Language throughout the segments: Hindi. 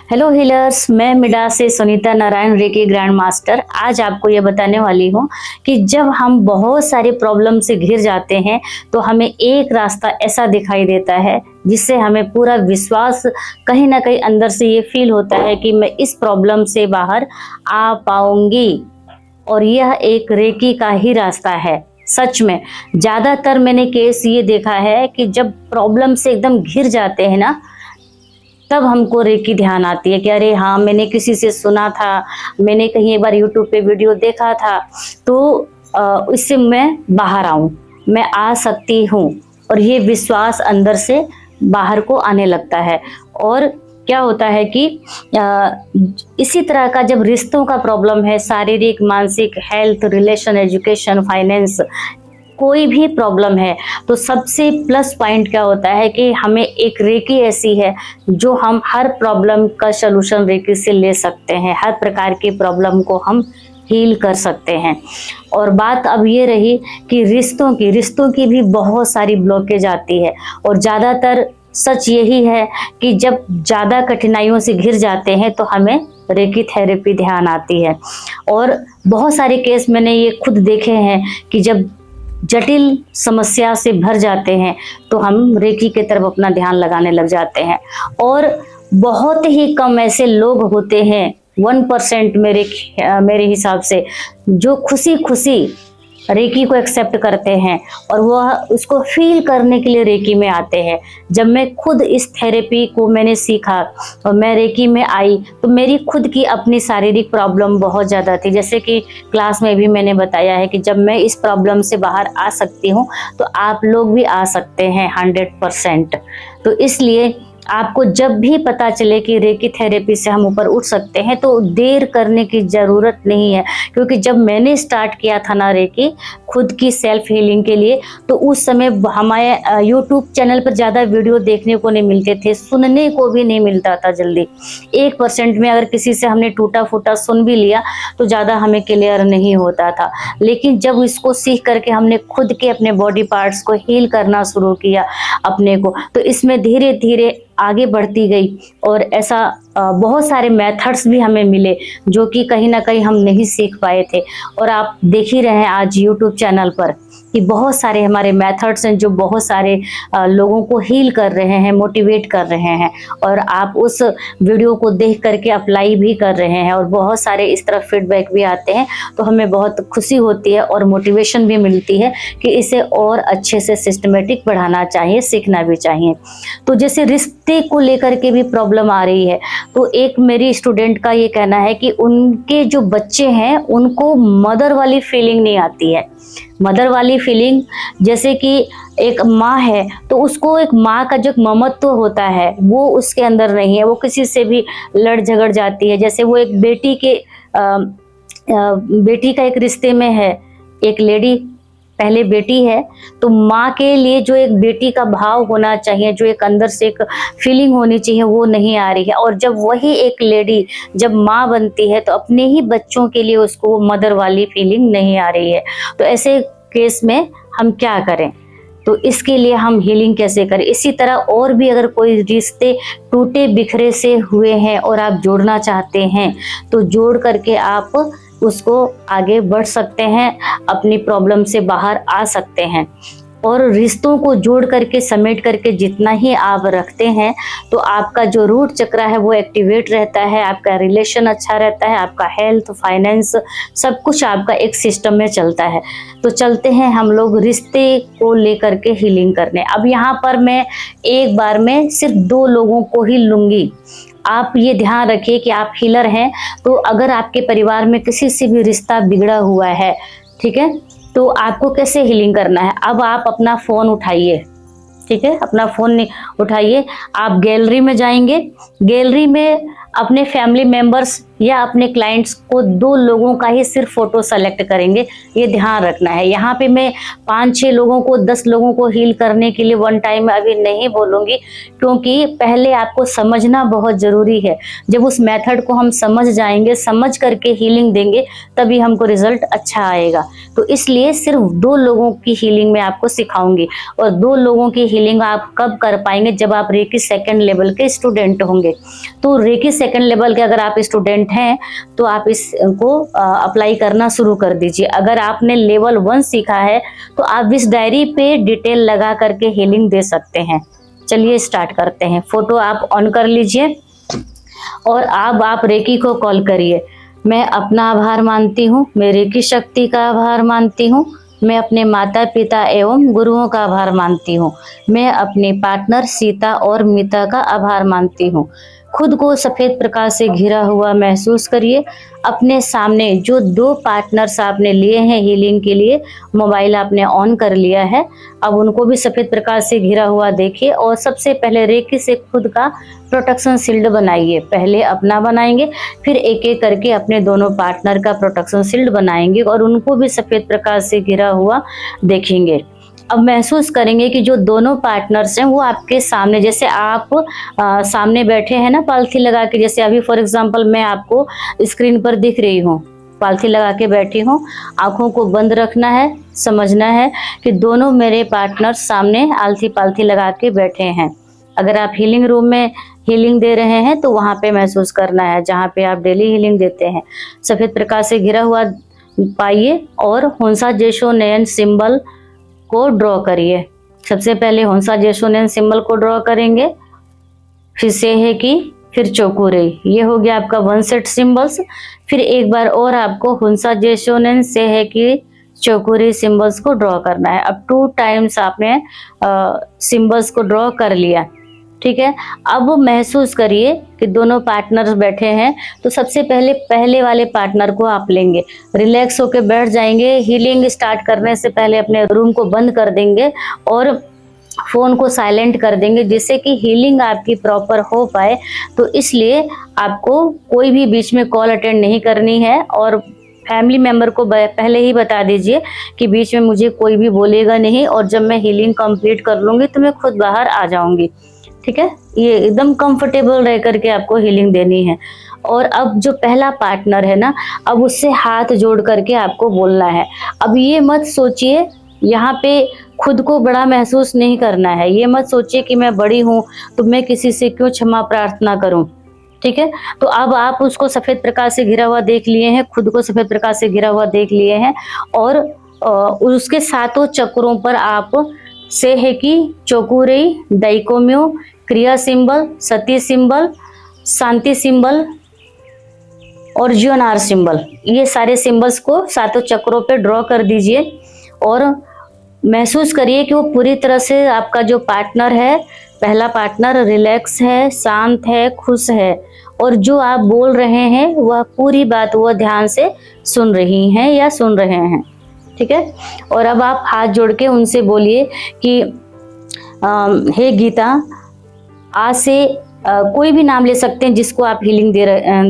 हेलो हीलर्स, मैं मिडा से Sunita Narayan reiki grand master. आज आपको ये बताने वाली हूँ कि जब हम बहुत सारे प्रॉब्लम से घिर जाते हैं तो हमें एक रास्ता ऐसा दिखाई देता है जिससे हमें पूरा विश्वास कहीं ना कहीं अंदर से ये फील होता है कि मैं इस प्रॉब्लम से बाहर आ पाऊंगी। और यह एक रेकी का ही रास्ता है। सच में ज्यादातर मैंने केस ये देखा है कि जब प्रॉब्लम से एकदम घिर जाते हैं ना, तब हमको रेकी ध्यान आती है कि अरे हाँ, मैंने किसी से सुना था, मैंने कहीं एक बार यूट्यूब पे वीडियो देखा था, तो इससे मैं बाहर आऊं, मैं आ सकती हूँ। और ये विश्वास अंदर से बाहर को आने लगता है। और क्या होता है कि इसी तरह का जब रिश्तों का प्रॉब्लम है, शारीरिक, मानसिक, हेल्थ, रिलेशन, एजुकेशन, फाइनेंस, कोई भी प्रॉब्लम है, तो सबसे प्लस पॉइंट क्या होता है कि हमें एक रेकी ऐसी है जो हम हर प्रॉब्लम का सलूशन रेकी से ले सकते हैं। हर प्रकार की प्रॉब्लम को हम हील कर सकते हैं। और बात अब ये रही कि रिश्तों की भी बहुत सारी ब्लॉकेज आती है। और ज़्यादातर सच यही है कि जब ज़्यादा कठिनाइयों से घिर जाते हैं तो हमें रेकी थेरेपी ध्यान आती है। और बहुत सारे केस मैंने ये खुद देखे हैं कि जब जटिल समस्या से भर जाते हैं तो हम रेकी की तरफ अपना ध्यान लगाने लग जाते हैं। और बहुत ही कम ऐसे लोग होते हैं, 1% मेरे हिसाब से, जो खुशी खुशी रेकी को एक्सेप्ट करते हैं और वह उसको फील करने के लिए रेकी में आते हैं। जब मैं खुद इस थेरेपी को मैंने सीखा और मैं रेकी में आई तो मेरी खुद की अपनी शारीरिक प्रॉब्लम बहुत ज़्यादा थी। जैसे कि क्लास में भी मैंने बताया है कि जब मैं इस प्रॉब्लम से बाहर आ सकती हूँ तो आप लोग भी आ सकते हैं 100%। तो इसलिए आपको जब भी पता चले कि रेकी थेरेपी से हम ऊपर उठ सकते हैं तो देर करने की ज़रूरत नहीं है। क्योंकि जब मैंने स्टार्ट किया था ना रेकी खुद की सेल्फ हीलिंग के लिए, तो उस समय हमारे यूट्यूब चैनल पर ज़्यादा वीडियो देखने को नहीं मिलते थे, सुनने को भी नहीं मिलता था जल्दी। 1% में अगर किसी से हमने टूटा फूटा सुन भी लिया तो ज़्यादा हमें क्लियर नहीं होता था। लेकिन जब इसको सीख करके हमने खुद के अपने बॉडी पार्ट्स को हील करना शुरू किया अपने को, तो इसमें धीरे धीरे आगे बढ़ती गई। और ऐसा बहुत सारे मेथड्स भी हमें मिले जो कि कहीं ना कहीं हम नहीं सीख पाए थे। और आप देख ही रहे हैं आज यूट्यूब चैनल पर कि बहुत सारे हमारे मेथड्स हैं जो बहुत सारे लोगों को हील कर रहे हैं, मोटिवेट कर रहे हैं। और आप उस वीडियो को देख करके अप्लाई भी कर रहे हैं और बहुत सारे इस तरह फीडबैक भी आते हैं। तो हमें बहुत खुशी होती है और मोटिवेशन भी मिलती है कि इसे और अच्छे से सिस्टमेटिक बढ़ाना चाहिए, सीखना भी चाहिए। तो जैसे रिश्ते को लेकर के भी प्रॉब्लम आ रही है, तो एक मेरी स्टूडेंट का ये कहना है कि उनके जो बच्चे हैं उनको मदर वाली फीलिंग नहीं आती है। मदर वाली फीलिंग जैसे कि एक माँ है तो उसको एक माँ का जो ममत्व होता है वो उसके अंदर नहीं है। वो किसी से भी लड़ झगड़ जाती है। जैसे वो एक बेटी का एक रिश्ते में है, एक लेडी पहले बेटी है, तो माँ के लिए जो एक बेटी का भाव होना चाहिए, जो एक अंदर से एक फीलिंग होनी चाहिए, वो नहीं आ रही है। और जब वही एक लेडी जब माँ बनती है तो अपने ही बच्चों के लिए उसको मदर वाली फीलिंग नहीं आ रही है। तो ऐसे केस में हम क्या करें, तो इसके लिए हम हीलिंग कैसे करें। इसी तरह और भी अगर कोई रिश्ते टूटे बिखरे से हुए हैं और आप जोड़ना चाहते हैं तो जोड़ करके आप उसको आगे बढ़ सकते हैं, अपनी प्रॉब्लम से बाहर आ सकते हैं। और रिश्तों को जोड़ करके समेट करके जितना ही आप रखते हैं तो आपका जो रूट चक्र है वो एक्टिवेट रहता है, आपका रिलेशन अच्छा रहता है, आपका हेल्थ, फाइनेंस, सब कुछ आपका एक सिस्टम में चलता है। तो चलते हैं हम लोग रिश्ते को लेकर के हीलिंग करने। अब यहाँ पर मैं एक बार में सिर्फ 2 लोगों को ही लूंगी। आप ये ध्यान रखिए कि आप हीलर हैं, तो अगर आपके परिवार में किसी से भी रिश्ता बिगड़ा हुआ है, ठीक है, तो आपको कैसे हीलिंग करना है। अब आप अपना फ़ोन उठाइए, ठीक है, अपना फ़ोन उठाइए, आप गैलरी में जाएंगे। गैलरी में अपने फैमिली मेंबर्स या अपने क्लाइंट्स को 2 लोगों का ही सिर्फ फोटो सेलेक्ट करेंगे, ये ध्यान रखना है। यहाँ पे मैं 5-6 लोगों को, 10 लोगों को हील करने के लिए वन टाइम में अभी नहीं बोलूँगी, क्योंकि पहले आपको समझना बहुत ज़रूरी है। जब उस मेथड को हम समझ जाएंगे, समझ करके हीलिंग देंगे, तभी हमको रिजल्ट अच्छा आएगा। तो इसलिए सिर्फ 2 लोगों की हीलिंग मैं आपको सिखाऊंगी। और 2 लोगों की हीलिंग आप कब कर पाएंगे? जब आप रेकी सेकंड लेवल के स्टूडेंट होंगे। तो रेकी सेकंड लेवल के अगर आप स्टूडेंट हैं तो आप इसको अप्लाई करना शुरू कर दीजिए। अगर आपने लेवल 1 सीखा है तो आप इस डायरी पे डिटेल लगा करके हीलिंग दे सकते हैं। चलिए स्टार्ट करते हैं। फोटो आप ऑन कर लीजिए और अब आप रेकी को कॉल करिए। मैं अपना आभार मानती हूँ, मैं रेकी शक्ति का आभार मानती हूँ, मैं अपने माता पिता एवं गुरुओं का आभार मानती हूँ, मैं अपने पार्टनर सीता और मीता का आभार मानती हूँ। खुद को सफेद प्रकाश से घिरा हुआ महसूस करिए। अपने सामने जो 2 पार्टनर्स आपने लिए हैं हीलिंग के लिए, मोबाइल आपने ऑन कर लिया है, अब उनको भी सफेद प्रकाश से घिरा हुआ देखिए। और सबसे पहले रेकी से खुद का प्रोटेक्शन शील्ड बनाइए। पहले अपना बनाएंगे, फिर एक एक करके अपने दोनों पार्टनर का प्रोटेक्शन शील्ड बनाएंगे और उनको भी सफेद प्रकाश से घिरा हुआ देखेंगे। अब महसूस करेंगे कि जो दोनों पार्टनर्स हैं वो आपके सामने, जैसे आप सामने बैठे हैं ना पालथी लगा के, जैसे अभी फॉर एग्जांपल मैं आपको स्क्रीन पर दिख रही हूँ, पालथी लगा के बैठी हूँ। आंखों को बंद रखना है, समझना है कि दोनों मेरे पार्टनर सामने आलथी पालथी लगा के बैठे हैं। अगर आप हीलिंग रूम में हीलिंग दे रहे हैं तो वहाँ पे महसूस करना है जहाँ पे आप डेली हीलिंग देते हैं। सफेद प्रकाश से घिरा हुआ पाइए और हुंसा जेशो नयन सिंबल को ड्रॉ करिए। सबसे पहले हुंसा जेशो नयन सिंबल को ड्रॉ करेंगे, फिर सेहेकी, फिर चोकुरेई। ये हो गया आपका 1 सेट सिंबल्स। फिर एक बार और आपको हुंसा जेशो नयन सेहेकी चोकुरेई सिंबल्स को ड्रॉ करना है। अब 2 टाइम्स आपने सिंबल्स को ड्रॉ कर लिया, ठीक है। अब महसूस करिए कि दोनों पार्टनर्स बैठे हैं। तो सबसे पहले वाले पार्टनर को आप लेंगे, रिलैक्स होकर बैठ जाएंगे। हीलिंग स्टार्ट करने से पहले अपने रूम को बंद कर देंगे और फोन को साइलेंट कर देंगे, जिससे कि हीलिंग आपकी प्रॉपर हो पाए। तो इसलिए आपको कोई भी बीच में कॉल अटेंड नहीं करनी है और फैमिली मेंबर को पहले ही बता दीजिए कि बीच में मुझे कोई भी बोलेगा नहीं और जब मैं हीलिंग कंप्लीट कर लूंगी तो मैं खुद बाहर आ जाऊंगी, ठीक है। ये एकदम कंफर्टेबल रह करके आपको हीलिंग देनी है। और अब जो पहला पार्टनर है ना, अब उससे हाथ जोड़ करके आपको बोलना है। अब ये मत सोचिए, यहाँ पे खुद को बड़ा महसूस नहीं करना है। ये मत सोचिए कि मैं बड़ी हूँ तो मैं किसी से क्यों क्षमा प्रार्थना करूं, ठीक है। तो अब आप उसको सफेद प्रकाश से घिरा हुआ देख लिए हैं, खुद को सफेद प्रकाश से घिरा हुआ देख लिए हैं और उसके 7 चक्रों पर आप सेहेकी, चोकुरेई, दाइकोम्यो, क्रिया सिंबल, सती सिंबल, शांति सिंबल और ज्योनार सिंबल, ये सारे सिंबल्स को 7 चक्रों पे ड्रॉ कर दीजिए। और महसूस करिए कि वो पूरी तरह से आपका जो पार्टनर है, पहला पार्टनर रिलैक्स है, शांत है, खुश है और जो आप बोल रहे हैं वह पूरी बात वो ध्यान से सुन रही हैं या सुन रहे हैं, ठीक है। और अब आप हाथ जोड़ के उनसे बोलिए कि हे गीता, आज से कोई भी नाम ले सकते हैं जिसको आप हीलिंग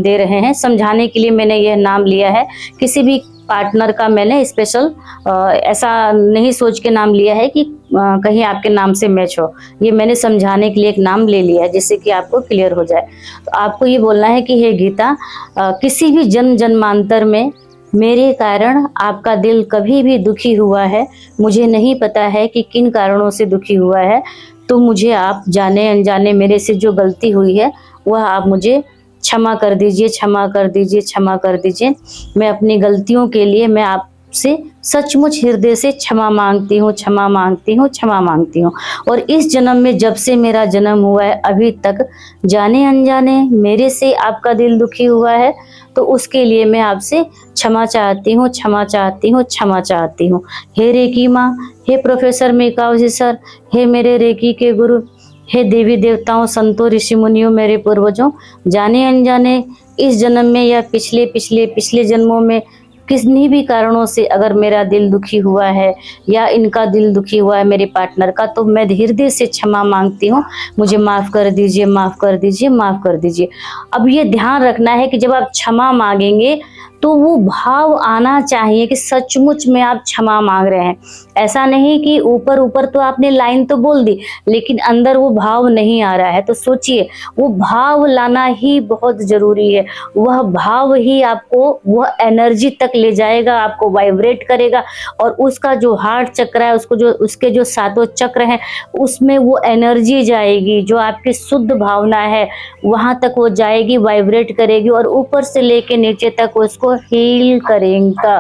दे रहे हैं। समझाने के लिए मैंने यह नाम लिया है, किसी भी पार्टनर का मैंने स्पेशल ऐसा नहीं सोच के नाम लिया है कि कहीं आपके नाम से मैच हो। ये मैंने समझाने के लिए एक नाम ले लिया है जिससे कि आपको क्लियर हो जाए। तो आपको ये बोलना है कि हे गीता, किसी भी जन्म जन्मांतर में मेरे कारण आपका दिल कभी भी दुखी हुआ है, मुझे नहीं पता है कि किन कारणों से दुखी हुआ है, तो मुझे आप जाने अनजाने मेरे से जो गलती हुई है वह आप मुझे क्षमा कर दीजिए, क्षमा कर दीजिए, क्षमा कर दीजिए। मैं अपनी गलतियों के लिए मैं आपसे सचमुच हृदय से क्षमा मांगती हूँ, क्षमा मांगती हूँ, क्षमा मांगती हूँ। और इस जन्म में जब से मेरा जन्म हुआ है अभी तक जाने अनजाने मेरे से आपका दिल दुखी हुआ है, तो उसके लिए मैं आपसे क्षमा चाहती हूँ, क्षमा चाहती हूँ, क्षमा चाहती हूँ। हे रेकी माँ, हे प्रोफेसर मेकावजी सर, हे मेरे रेकी के गुरु, हे देवी देवताओं, संतों, ऋषि मुनियों, मेरे पूर्वजों, जाने अनजाने इस जन्म में या पिछले जन्मों में किन्हीं भी कारणों से अगर मेरा दिल दुखी हुआ है या इनका दिल दुखी हुआ है मेरे पार्टनर का, तो मैं हृदय से क्षमा मांगती हूँ, मुझे माफ़ कर दीजिए, माफ़ कर दीजिए, माफ़ कर दीजिए। अब ये ध्यान रखना है कि जब आप क्षमा मांगेंगे तो वो भाव आना चाहिए कि सचमुच में आप क्षमा मांग रहे हैं। ऐसा नहीं कि ऊपर ऊपर तो आपने लाइन तो बोल दी लेकिन अंदर वो भाव नहीं आ रहा है। तो सोचिए, वो भाव लाना ही बहुत ज़रूरी है। वह भाव ही आपको वह एनर्जी तक ले जाएगा, आपको वाइब्रेट करेगा और उसका जो हार्ट चक्र है, उसके जो सातों चक्र हैं, उसमें वो एनर्जी जाएगी, जो आपकी शुद्ध भावना है वहाँ तक वो जाएगी, वाइब्रेट करेगी और ऊपर से लेके नीचे तक उसको हील करेगा।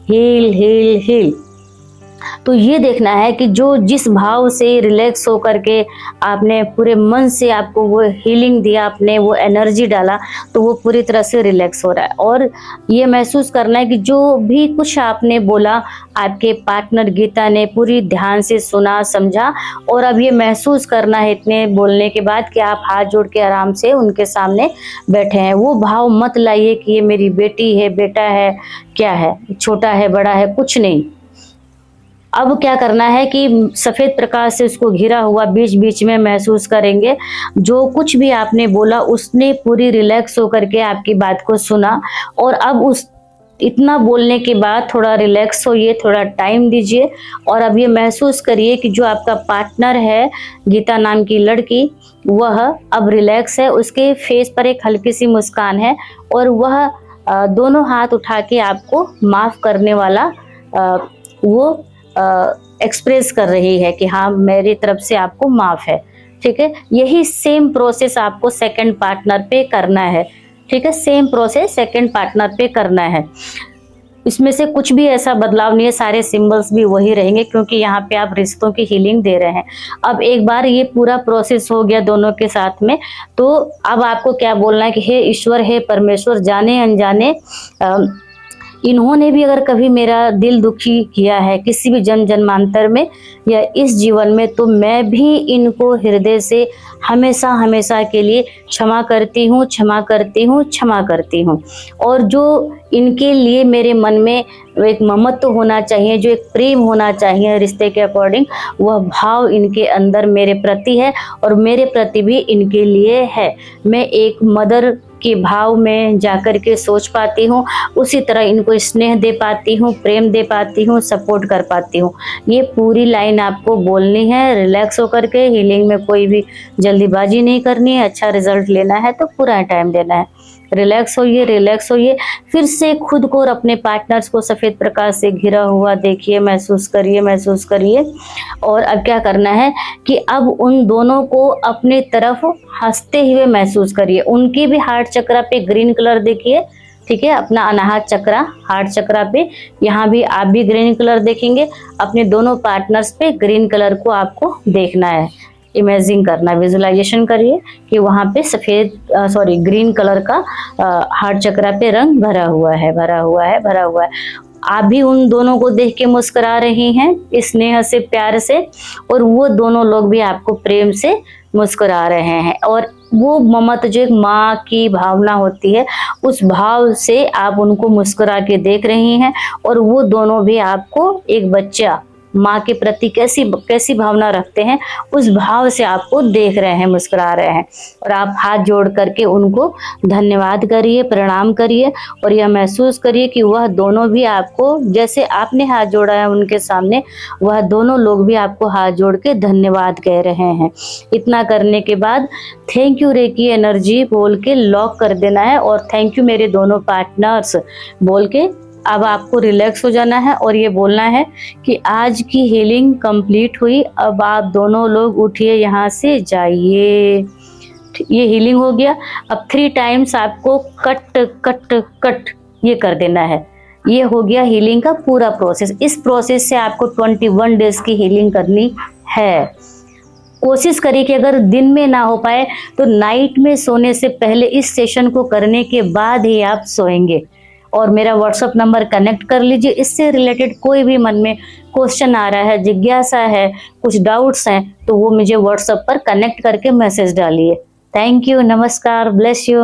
Heal heal heal. तो ये देखना है कि जो जिस भाव से रिलैक्स होकर के आपने पूरे मन से आपको वो हीलिंग दिया, आपने वो एनर्जी डाला, तो वो पूरी तरह से रिलैक्स हो रहा है। और ये महसूस करना है कि जो भी कुछ आपने बोला, आपके पार्टनर गीता ने पूरी ध्यान से सुना, समझा। और अब ये महसूस करना है इतने बोलने के बाद कि आप हाथ जोड़ के आराम से उनके सामने बैठे हैं। वो भाव मत लाइए कि ये मेरी बेटी है, बेटा है, क्या है, छोटा है, बड़ा है, कुछ नहीं। अब क्या करना है कि सफ़ेद प्रकाश से उसको घिरा हुआ बीच बीच में महसूस करेंगे। जो कुछ भी आपने बोला उसने पूरी रिलैक्स होकर के आपकी बात को सुना। और अब उस इतना बोलने के बाद थोड़ा रिलैक्स होइए, थोड़ा टाइम दीजिए और अब ये महसूस करिए कि जो आपका पार्टनर है, गीता नाम की लड़की, वह अब रिलैक्स है। उसके फेस पर एक हल्की सी मुस्कान है और वह दोनों हाथ उठा के आपको माफ़ करने वाला वो एक्सप्रेस कर रही है कि हाँ, मेरी तरफ से आपको माफ़ है। ठीक है, यही सेम प्रोसेस आपको सेकंड पार्टनर पे करना है। ठीक है, सेम प्रोसेस सेकंड पार्टनर पे करना है। इसमें से कुछ भी ऐसा बदलाव नहीं है, सारे सिंबल्स भी वही रहेंगे क्योंकि यहाँ पे आप रिश्तों की हीलिंग दे रहे हैं। अब एक बार ये पूरा प्रोसेस हो गया दोनों के साथ में, तो अब आपको क्या बोलना है कि हे ईश्वर, हे परमेश्वर, जाने अनजाने इन्होंने भी अगर कभी मेरा दिल दुखी किया है किसी भी जन्म जन्मांतर में या इस जीवन में, तो मैं भी इनको हृदय से हमेशा हमेशा के लिए क्षमा करती हूँ, क्षमा करती हूँ, क्षमा करती हूँ। और जो इनके लिए मेरे मन में एक ममत्व होना चाहिए, जो एक प्रेम होना चाहिए रिश्ते के अकॉर्डिंग, वह भाव इनके अंदर मेरे प्रति है और मेरे प्रति भी इनके लिए है। मैं एक मदर के भाव में जाकर के सोच पाती हूँ, उसी तरह इनको स्नेह दे पाती हूँ, प्रेम दे पाती हूँ, सपोर्ट कर पाती हूँ। ये पूरी लाइन आपको बोलनी है रिलैक्स होकर के। हीलिंग में कोई भी जल्दीबाजी नहीं करनी है, अच्छा रिजल्ट लेना है तो पूरा टाइम देना है। रिलैक्स होइए, रिलैक्स होइए। फिर से खुद को और अपने पार्टनर्स को सफ़ेद प्रकाश से घिरा हुआ देखिए, महसूस करिए, महसूस करिए। और अब क्या करना है कि अब उन दोनों को अपनी तरफ हंसते हुए महसूस करिए। उनके भी हार्ट चक्रा पे ग्रीन कलर देखिए। ठीक है, अपना अनाहत चक्रा, हार्ट चक्रा पे, यहाँ भी आप भी ग्रीन कलर देखेंगे। अपने दोनों पार्टनर्स पे ग्रीन कलर को आपको देखना है, इमेजिन करना, विजुलाइजेशन करिए कि वहाँ पे ग्रीन कलर का हार्ट चक्रा पे रंग भरा हुआ है, भरा हुआ है, भरा हुआ है। आप भी उन दोनों को देख के मुस्कुरा रही हैं स्नेह से, प्यार से, और वो दोनों लोग भी आपको प्रेम से मुस्कुरा रहे हैं। और वो ममता जो एक माँ की भावना होती है, उस भाव से आप उनको मुस्कुरा के देख रही हैं। और वो दोनों भी आपको एक बच्चा माँ के प्रति कैसी भावना रखते हैं, उस भाव से आपको देख रहे हैं, मुस्कुरा रहे हैं। और आप हाथ जोड़ करके उनको धन्यवाद करिए, प्रणाम करिए और यह महसूस करिए कि वह दोनों भी आपको, जैसे आपने हाथ जोड़ा है उनके सामने, वह दोनों लोग भी आपको हाथ जोड़ के धन्यवाद कह रहे हैं। इतना करने के बाद थैंक यू रेकी एनर्जी बोल के लॉक कर देना है और थैंक यू मेरे दोनों पार्टनर्स बोल के अब आपको रिलैक्स हो जाना है और ये बोलना है कि आज की हीलिंग कंप्लीट हुई, अब आप दोनों लोग उठिए, यहाँ से जाइए। ये हीलिंग हो गया। अब 3 टाइम्स आपको कट कट कट ये कर देना है। ये हो गया हीलिंग का पूरा प्रोसेस। इस प्रोसेस से आपको 21 डेज की हीलिंग करनी है। कोशिश करिए कि अगर दिन में ना हो पाए तो नाइट में सोने से पहले इस सेशन को करने के बाद ही आप सोएंगे। और मेरा व्हाट्सअप नंबर कनेक्ट कर लीजिए। इससे रिलेटेड कोई भी मन में क्वेश्चन आ रहा है, जिज्ञासा है, कुछ डाउट्स हैं, तो वो मुझे व्हाट्सएप पर कनेक्ट करके मैसेज डालिए। थैंक यू, नमस्कार, ब्लेस यू।